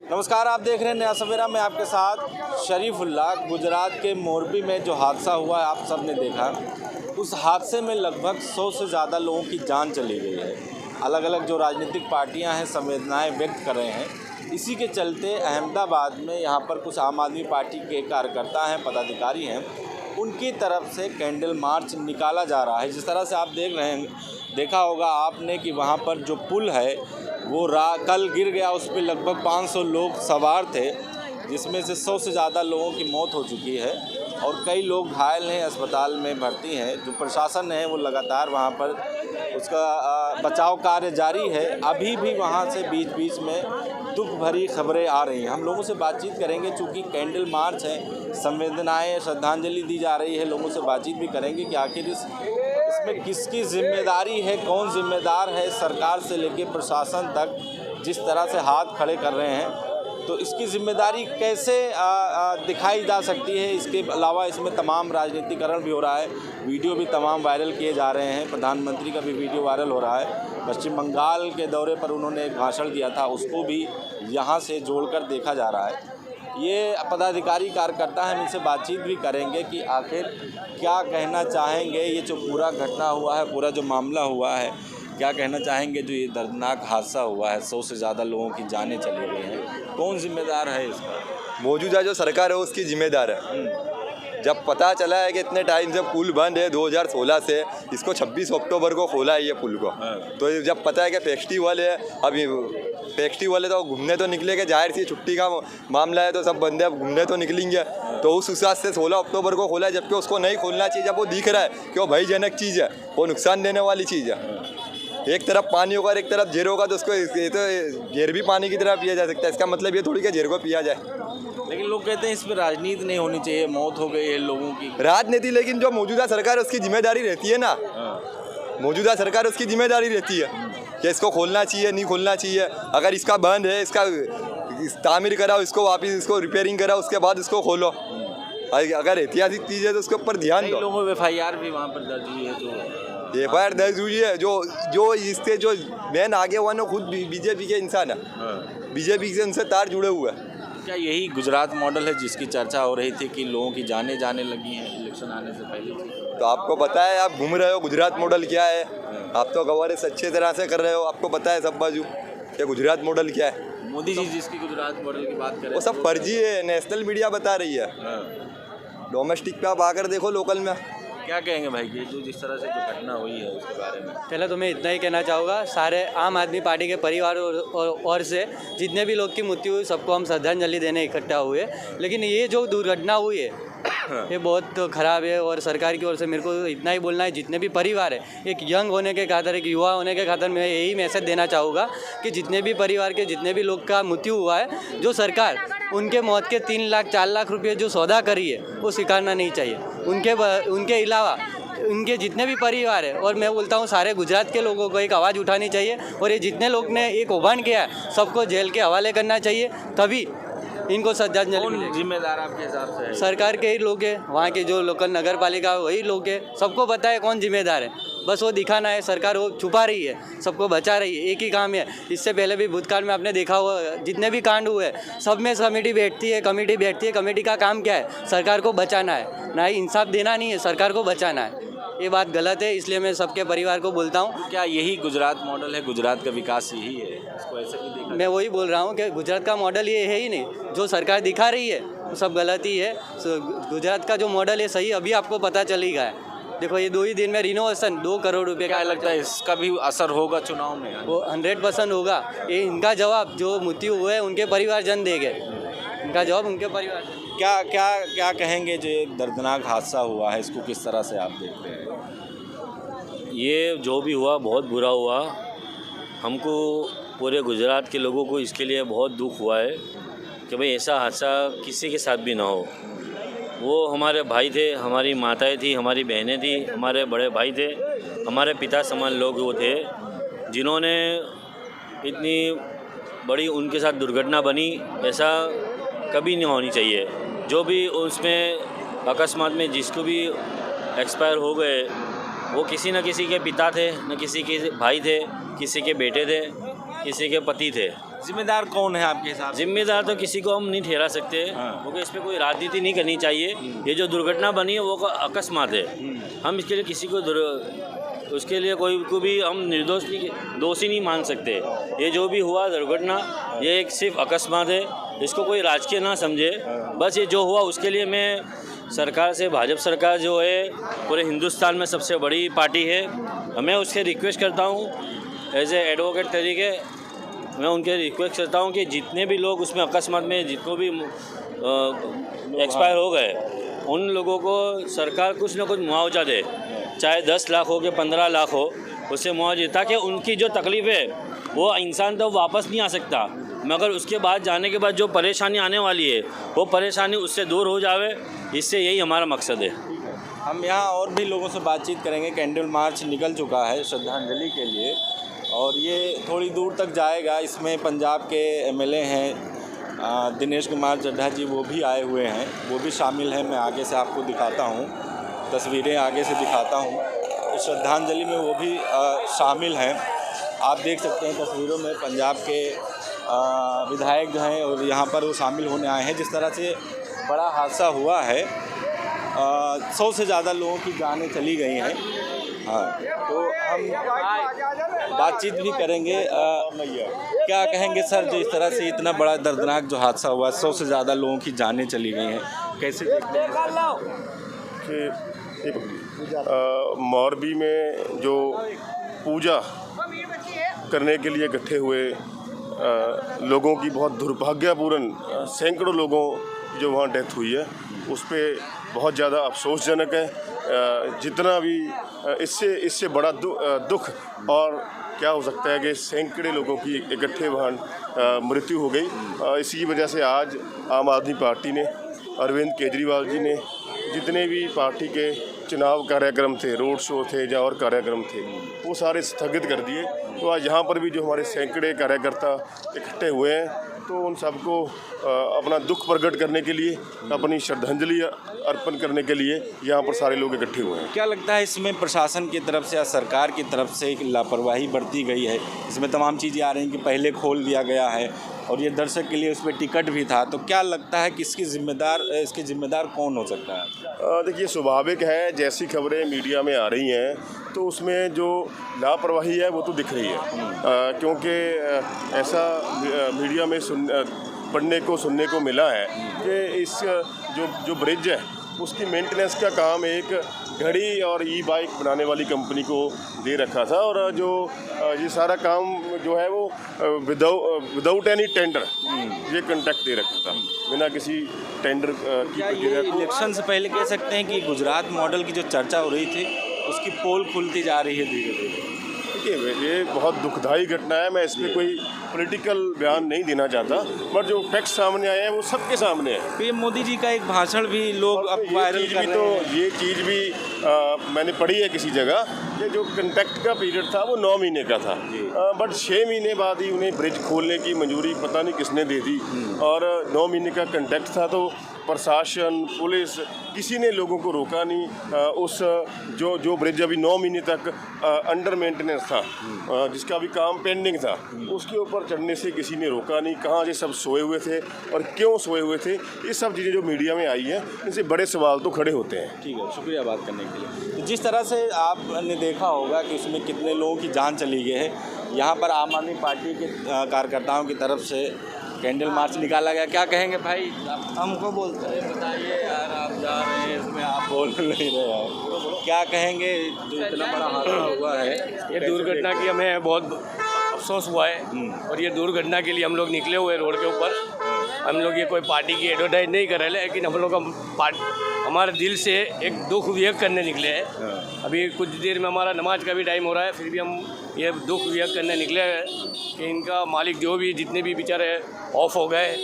नमस्कार, आप देख रहे हैं नया सवेरा में आपके साथ शरीफुल्लाह। गुजरात के मोरबी में जो हादसा हुआ है आप सब ने देखा। उस हादसे में लगभग 100 से ज़्यादा लोगों की जान चली गई है। अलग अलग जो राजनीतिक पार्टियां हैं संवेदनाएं व्यक्त कर रहे हैं। इसी के चलते अहमदाबाद में यहाँ पर कुछ आम आदमी पार्टी के कार्यकर्ता हैं, पदाधिकारी हैं, उनकी तरफ से कैंडल मार्च निकाला जा रहा है। जिस तरह से आप देख रहे हैं, देखा होगा आपने कि वहाँ पर जो पुल है वो कल गिर गया। उस पर लगभग 500 लोग सवार थे, जिसमें से 100 से ज़्यादा लोगों की मौत हो चुकी है और कई लोग घायल हैं, अस्पताल में भर्ती हैं। जो प्रशासन है वो लगातार वहाँ पर उसका बचाव कार्य जारी है। अभी भी वहाँ से बीच बीच में दुख भरी खबरें आ रही हैं। हम लोगों से बातचीत करेंगे, चूँकि कैंडल मार्च है, संवेदनाएं श्रद्धांजलि दी जा रही है। लोगों से बातचीत भी करेंगे कि आखिर इसमें किसकी जिम्मेदारी है, कौन जिम्मेदार है। सरकार से लेकर प्रशासन तक जिस तरह से हाथ खड़े कर रहे हैं, तो इसकी जिम्मेदारी कैसे दिखाई जा सकती है। इसके अलावा इसमें तमाम राजनीतिकरण भी हो रहा है। वीडियो भी तमाम वायरल किए जा रहे हैं। प्रधानमंत्री का भी वीडियो वायरल हो रहा है। पश्चिम बंगाल के दौरे पर उन्होंने एक भाषण दिया था, उसको भी यहाँ से जोड़कर देखा जा रहा है। ये पदाधिकारी कार्यकर्ता हैं, इनसे बातचीत भी करेंगे कि आखिर क्या कहना चाहेंगे। ये जो पूरा घटना हुआ है, पूरा जो मामला हुआ है, क्या कहना चाहेंगे। जो ये दर्दनाक हादसा हुआ है, 100 से ज़्यादा लोगों की जानें चली गई हैं, कौन जिम्मेदार है इसका। मौजूदा जो सरकार है उसकी जिम्मेदार है। जब पता चला है कि इतने टाइम से पुल बंद है 2016 से, इसको 26 अक्टूबर को खोला है ये पुल को। तो जब पता है कि फेस्टिवल है, अभी फेस्टिवल है तो घूमने तो निकलेंगे, जाहिर सी छुट्टी का मामला है तो सब बंदे अब घूमने तो निकलेंगे। तो उस हिसाब से 16 अक्टूबर को खोला है, जबकि उसको नहीं खोलना चाहिए। जब वो दिख रहा है कि वो भयजनक चीज़ है, वो नुकसान देने वाली चीज़ है। एक तरफ पानी होगा और एक तरफ जेर होगा, तो उसको ये तो जेर भी पानी की तरह पिया जा सकता है। इसका मतलब ये थोड़ी कि जेर को पिया जाए। लेकिन लोग कहते हैं इसमें राजनीति नहीं होनी चाहिए, मौत हो गई है लोगों की। राजनीति, लेकिन जो मौजूदा सरकार है उसकी जिम्मेदारी रहती है ना। मौजूदा सरकार उसकी जिम्मेदारी रहती है कि इसको खोलना चाहिए, नहीं खोलना चाहिए। अगर इसका बंद है, इसका तामीर कराओ, इसको वापस इसको रिपेयरिंग कराओ, उसके बाद इसको खोलो। अगर ऐतिहासिक चीज़ है तो उसके ऊपर ध्यान दो। लोगों में FIR भी वहाँ पर दर्ज हुई है, जो FIR दर्ज हुई है। जो इसके जो मेन आगे हुआ ना, खुद बीजेपी के इंसान है। बीजेपी से उनसे तार जुड़े हुए हैं। क्या यही गुजरात मॉडल है जिसकी चर्चा हो रही थी कि लोगों की जानें जाने लगी हैं इलेक्शन आने से पहले? तो आपको पता है, आप घूम रहे हो गुजरात मॉडल क्या है। आप तो कवरेज अच्छे तरह से कर रहे हो, आपको पता है सब बाजू कि गुजरात मॉडल क्या है। मोदी जी जिसकी गुजरात मॉडल की बात करें, वो सब फर्जी है, नेशनल मीडिया बता रही है। डोमेस्टिक पे आप आकर देखो, लोकल में क्या कहेंगे भाई कि जो जिस तरह से जो घटना हुई है उसके बारे में? पहले तो मैं इतना ही कहना चाहूँगा, सारे आम आदमी पार्टी के परिवार और से जितने भी लोग की मृत्यु हुई सबको हम श्रद्धांजलि देने इकट्ठा हुए। लेकिन ये जो दुर्घटना हुई है ये बहुत ख़राब है। और सरकार की ओर से मेरे को इतना ही बोलना है, जितने भी परिवार है, एक यंग होने के खातिर, एक युवा होने के खातिर मैं यही मैसेज देना चाहूँगा कि जितने भी परिवार के जितने भी लोग का मृत्यु हुआ है, जो सरकार उनके मौत के 3 लाख 4 लाख रुपये जो सौदा करी है वो स्वीकारना नहीं चाहिए। उनके अलावा उनके जितने भी परिवार है, और मैं बोलता हूँ सारे गुजरात के लोगों को एक आवाज़ उठानी चाहिए। और ये जितने लोग ने एक कौभांड किया है सबको जेल के हवाले करना चाहिए, तभी इनको श्रद्धांजलि मिलेगी। जिम्मेदार आपके हिसाब से है? सरकार के ही लोग हैं, वहाँ के जो लोकल नगर पालिका वही लोग हैं। सबको पता है कौन जिम्मेदार है, बस वो दिखाना है। सरकार वो छुपा रही है, सबको बचा रही है, एक ही काम है। इससे पहले भी भूतकाल में आपने देखा हुआ, जितने भी कांड हुए सब में कमेटी बैठती है। कमेटी का काम क्या है? सरकार को बचाना है, ना ही इंसाफ देना नहीं है, सरकार को बचाना है। ये बात गलत है, इसलिए मैं सबके परिवार को बोलता हूँ। क्या यही गुजरात मॉडल है? गुजरात का विकास यही है? इसको ऐसे भी देखा? मैं वही बोल रहा हूँ कि गुजरात का मॉडल ये है ही नहीं, जो सरकार दिखा रही है वो सब गलत ही है। गुजरात का जो मॉडल है सही अभी आपको पता चली गया है। देखो ये 2 ही दिन में रिनोवेशन 2 करोड़ रुपए का। क्या लगता है इसका भी असर होगा चुनाव में? वो 100% होगा। ये इनका जवाब जो मृत्यु हुए हैं उनके परिवारजन देंगे, इनका जवाब उनके परिवार। क्या कहेंगे जो एक दर्दनाक हादसा हुआ है, इसको किस तरह से आप देखते हैं? ये जो भी हुआ बहुत बुरा हुआ। हमको पूरे गुजरात के लोगों को इसके लिए बहुत दुख हुआ है कि भाई ऐसा हादसा किसी के साथ भी ना हो। वो हमारे भाई थे, हमारी माताएं थी, हमारी बहनें थी, हमारे बड़े भाई थे, हमारे पिता समान लोग वो थे, जिन्होंने इतनी बड़ी उनके साथ दुर्घटना बनी। ऐसा कभी नहीं होनी चाहिए। जो भी उसमें अकस्मात में जिसको भी एक्सपायर हो गए, वो किसी न किसी के पिता थे, न किसी के भाई थे, किसी के बेटे थे, किसी के पति थे। जिम्मेदार कौन है आपके हिसाब से? जिम्मेदार तो किसी को हम नहीं ठहरा सकते, क्योंकि इस पर कोई राजनीति नहीं करनी चाहिए। ये जो दुर्घटना बनी है वो अकस्मात है। हम इसके लिए किसी को उसके लिए कोई को भी हम निर्दोष नहीं, दोषी नहीं मान सकते। ये जो भी हुआ दुर्घटना, ये एक सिर्फ अकस्मात है, इसको कोई राजकीय ना समझे। बस ये जो हुआ उसके लिए मैं सरकार से, भाजपा सरकार जो है पूरे हिंदुस्तान में सबसे बड़ी पार्टी है, मैं उससे रिक्वेस्ट करता हूँ एज ए एडवोकेट तरीके, मैं उनके रिक्वेस्ट करता हूँ कि जितने भी लोग उसमें अकस्मात में जितने भी एक्सपायर हो गए, उन लोगों को सरकार कुछ ना कुछ मुआवजा दे, चाहे 10 लाख हो कि 15 लाख हो, उससे मुआवजा, ताकि उनकी जो तकलीफ़ है वो इंसान तो वापस नहीं आ सकता, मगर उसके बाद जाने के बाद जो परेशानी आने वाली है वो परेशानी उससे दूर हो जावे। इससे यही हमारा मकसद है। हम यहाँ और भी लोगों से बातचीत करेंगे। कैंडल मार्च निकल चुका है श्रद्धांजलि के लिए और ये थोड़ी दूर तक जाएगा। इसमें पंजाब के एमएलए हैं दिनेश कुमार चड्ढा जी, वो भी आए हुए हैं, वो भी शामिल हैं। मैं आगे से आपको दिखाता हूँ, तस्वीरें आगे से दिखाता हूँ। श्रद्धांजलि में वो भी शामिल हैं। आप देख सकते हैं तस्वीरों में पंजाब के विधायक जो हैं और यहाँ पर वो शामिल होने आए हैं। जिस तरह से बड़ा हादसा हुआ है, 100 से ज़्यादा लोगों की जानें चली गई हैं। हाँ, तो हम बातचीत भी करेंगे। क्या कहेंगे सर, जो इस तरह से इतना बड़ा दर्दनाक जो हादसा हुआ, 100 से ज़्यादा लोगों की जानें चली गई हैं, कैसे देखते हैं? मोरबी में जो पूजा करने के लिए इकट्ठे हुए लोगों की बहुत दुर्भाग्यपूर्ण सैकड़ों लोगों जो वहाँ डेथ हुई है, उस पर बहुत ज़्यादा अफसोसजनक है। जितना भी इससे बड़ा दुख और क्या हो सकता है कि सैकड़े लोगों की इकट्ठे वहाँ मृत्यु हो गई। इसी वजह से आज आम आदमी पार्टी ने, अरविंद केजरीवाल जी ने जितने भी पार्टी के चुनाव कार्यक्रम थे, रोड शो थे या और कार्यक्रम थे, वो सारे स्थगित कर दिए। तो आज यहाँ पर भी जो हमारे सैकड़े कार्यकर्ता इकट्ठे हुए हैं, तो उन सबको अपना दुख प्रकट करने के लिए, अपनी श्रद्धांजलि अर्पण करने के लिए यहाँ पर सारे लोग इकट्ठे हुए हैं। क्या लगता है इसमें प्रशासन की तरफ से या सरकार की तरफ से एक लापरवाही बरती गई है? इसमें तमाम चीज़ें आ रही हैं कि पहले खोल दिया गया है और ये दर्शक के लिए उस पर टिकट भी था, तो क्या लगता है कि इसके जिम्मेदार कौन हो सकता है? देखिए, स्वाभाविक है, जैसी खबरें मीडिया में आ रही हैं तो उसमें जो लापरवाही है वो तो दिख रही है, क्योंकि ऐसा मीडिया में पढ़ने को सुनने को मिला है कि इस जो ब्रिज है उसकी मेंटेनेंस का काम एक घड़ी और ई बाइक बनाने वाली कंपनी को दे रखा था, और जो ये सारा काम जो है वो विदाउट एनी टेंडर ये कॉन्ट्रैक्ट दे रखा था, बिना किसी टेंडर की क्या ये इलेक्शन से पहले कह सकते हैं कि गुजरात मॉडल की जो चर्चा हो रही थी उसकी पोल खुलती जा रही है धीरे धीरे? देखिए, ये बहुत दुखदाई घटना है। मैं इस पर कोई पॉलिटिकल बयान नहीं देना चाहता, बट जो फैक्ट सामने आए हैं वो सबके सामने है। पीएम मोदी जी का एक भाषण भी लोग अब वायरल कर रहे हैं। ये चीज़ भी मैंने पढ़ी है किसी जगह कि जो कॉन्ट्रैक्ट का पीरियड था वो 9 महीने का था, बट 6 महीने बाद ही उन्हें ब्रिज खोलने की मंजूरी पता नहीं किसने दे दी, और 9 महीने का कॉन्ट्रैक्ट था। तो प्रशासन, पुलिस, किसी ने लोगों को रोका नहीं। उस जो ब्रिज अभी 9 महीने तक अंडर मेंटेनेंस था, जिसका भी काम पेंडिंग था, उसके ऊपर चढ़ने से किसी ने रोका नहीं। कहाँ से सब सोए हुए थे और क्यों सोए हुए थे, ये सब चीज़ें जो मीडिया में आई हैं, इनसे बड़े सवाल तो खड़े होते हैं। ठीक है, शुक्रिया बात करने के लिए। तो जिस तरह से आपने देखा होगा कि उसमें कितने लोगों की जान चली गई है, यहाँ पर आम आदमी पार्टी के कार्यकर्ताओं की तरफ से कैंडल मार्च निकाला गया। क्या कहेंगे भाई? हमको बोलते हैं, बताइए यार, आप जा रहे हैं इसमें, आप बोल नहीं रहे हैं, क्या कहेंगे जो इतना बड़ा हादसा हुआ है? ये दुर्घटना की हमें बहुत अफसोस हुआ है, और ये दुर्घटना के लिए हम लोग निकले हुए रोड के ऊपर। हम लोग ये कोई पार्टी की एडवर्टाइज नहीं कर रहे, लेकिन हम लोग हमारे दिल से एक दुख व्यक्त करने निकले हैं। अभी कुछ देर में हमारा नमाज का भी टाइम हो रहा है, फिर भी हम ये दुख व्यक्त करने निकले हैं कि इनका मालिक जो भी जितने भी बेचारे ऑफ हो गए,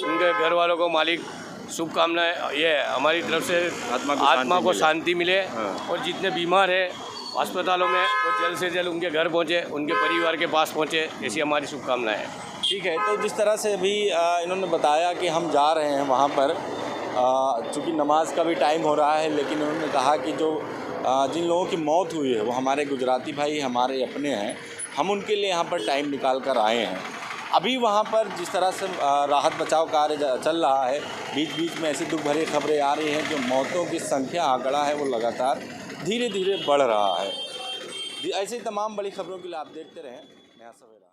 उनके घर वालों को मालिक शुभकामनाएं, ये हमारी तरफ से आत्मा को शांति मिले, और जितने बीमार हैं अस्पतालों में वो जल्द से जल्द उनके घर पहुँचे, उनके परिवार के पास पहुँचे, ऐसी हमारी शुभकामनाएं हैं। ठीक है, तो जिस तरह से अभी इन्होंने बताया कि हम जा रहे हैं वहाँ पर, चूँकि नमाज का भी टाइम हो रहा है, लेकिन उन्होंने कहा कि जो जिन लोगों की मौत हुई है वो हमारे गुजराती भाई, हमारे अपने हैं, हम उनके लिए यहाँ पर टाइम निकाल कर आए हैं। अभी वहाँ पर जिस तरह से राहत बचाव कार्य चल रहा है, बीच बीच में ऐसी दुख भरी खबरें आ रही हैं जो मौतों की संख्या आंकड़ा है वो लगातार धीरे धीरे बढ़ रहा है। ऐसी तमाम बड़ी खबरों के लिए आप देखते रहें नया सवेरा।